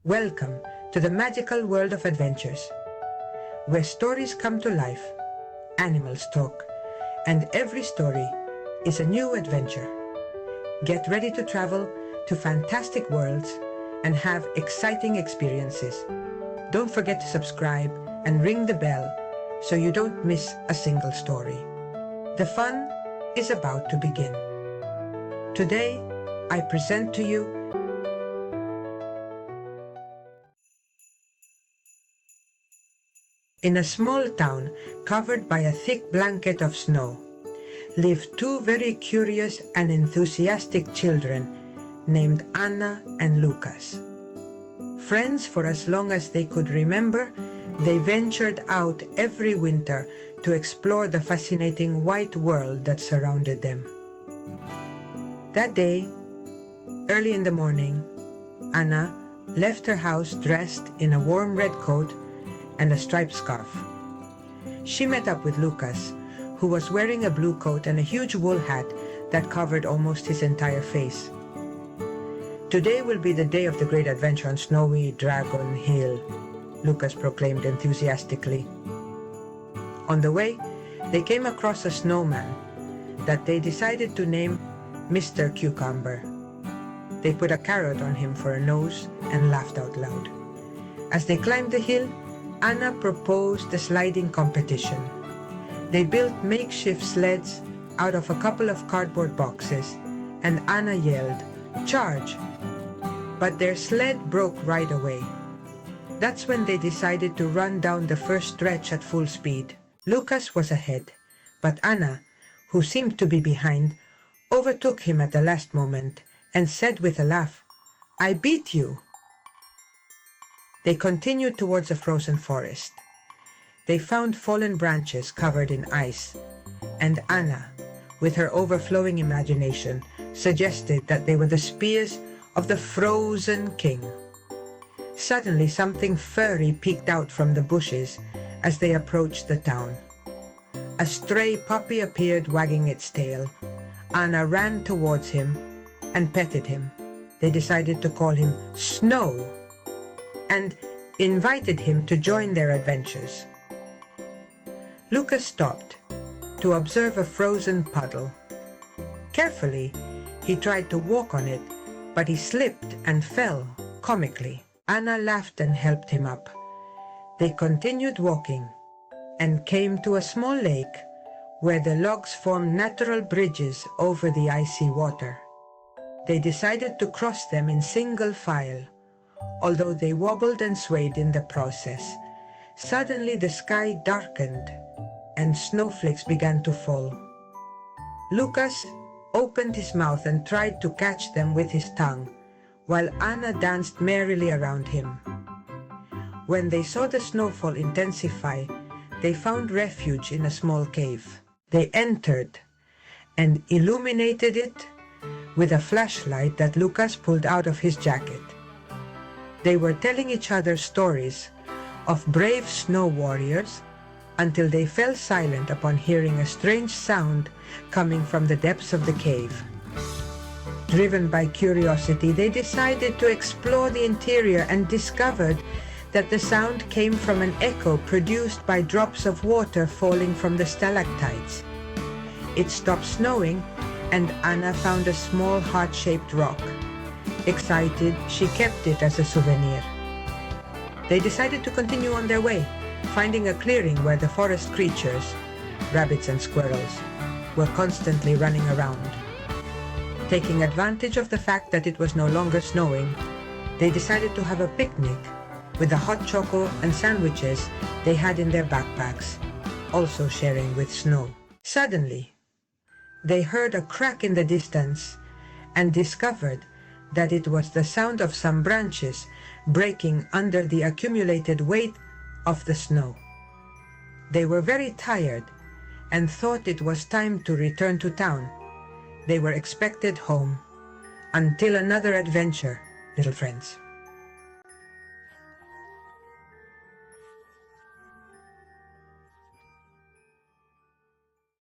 Welcome to the magical world of adventures, where stories come to life, animals talk, and every story is a new adventure. Get ready to travel to fantastic worlds and have exciting experiences. Don't forget to subscribe and ring the bell so you don't miss a single story. The fun is about to begin. Today, I present to you in a small town covered by a thick blanket of snow lived two very curious and enthusiastic children named Anna and Lucas. Friends for as long as they could remember, they ventured out every winter to explore the fascinating white world that surrounded them. That day, early in the morning, Anna left her house dressed in a warm red coat and a striped scarf. She met up with Lucas, who was wearing a blue coat and a huge wool hat that covered almost his entire face. "Today will be the day of the great adventure on Snowy Dragon Hill," Lucas proclaimed enthusiastically. On the way, they came across a snowman that they decided to name Mr. Cucumber. They put a carrot on him for a nose and laughed out loud. As they climbed the hill, Anna proposed a sliding competition. They built makeshift sleds out of a couple of cardboard boxes, and Anna yelled, "Charge!" But their sled broke right away. That's when they decided to run down the first stretch at full speed. Lucas was ahead, but Anna, who seemed to be behind, overtook him at the last moment and said with a laugh, "I beat you." They continued towards a frozen forest. They found fallen branches covered in ice, and Anna, with her overflowing imagination, suggested that they were the spears of the frozen king. Suddenly, something furry peeked out from the bushes as they approached the town. A stray puppy appeared wagging its tail. Anna ran towards him and petted him. They decided to call him Snow and invited him to join their adventures. Lucas stopped to observe a frozen puddle. Carefully, he tried to walk on it, but he slipped and fell comically. Anna laughed and helped him up. They continued walking and came to a small lake where the logs formed natural bridges over the icy water. They decided to cross them in single file, although they wobbled and swayed in the process. Suddenly the sky darkened and snowflakes began to fall. Lucas opened his mouth and tried to catch them with his tongue, while Anna danced merrily around him. When they saw the snowfall intensify, they found refuge in a small cave. They entered and illuminated it with a flashlight that Lucas pulled out of his jacket. They were telling each other stories of brave snow warriors until they fell silent upon hearing a strange sound coming from the depths of the cave. Driven by curiosity, they decided to explore the interior and discovered that the sound came from an echo produced by drops of water falling from the stalactites. It stopped snowing, and Anna found a small heart-shaped rock. Excited, she kept it as a souvenir. They decided to continue on their way, finding a clearing where the forest creatures, rabbits and squirrels, were constantly running around. Taking advantage of the fact that it was no longer snowing, they decided to have a picnic with the hot choco and sandwiches they had in their backpacks, also sharing with Snow. Suddenly, they heard a crack in the distance and discovered that it was the sound of some branches breaking under the accumulated weight of the snow. They were very tired and thought it was time to return to town. They were expected home. Until another adventure, little friends.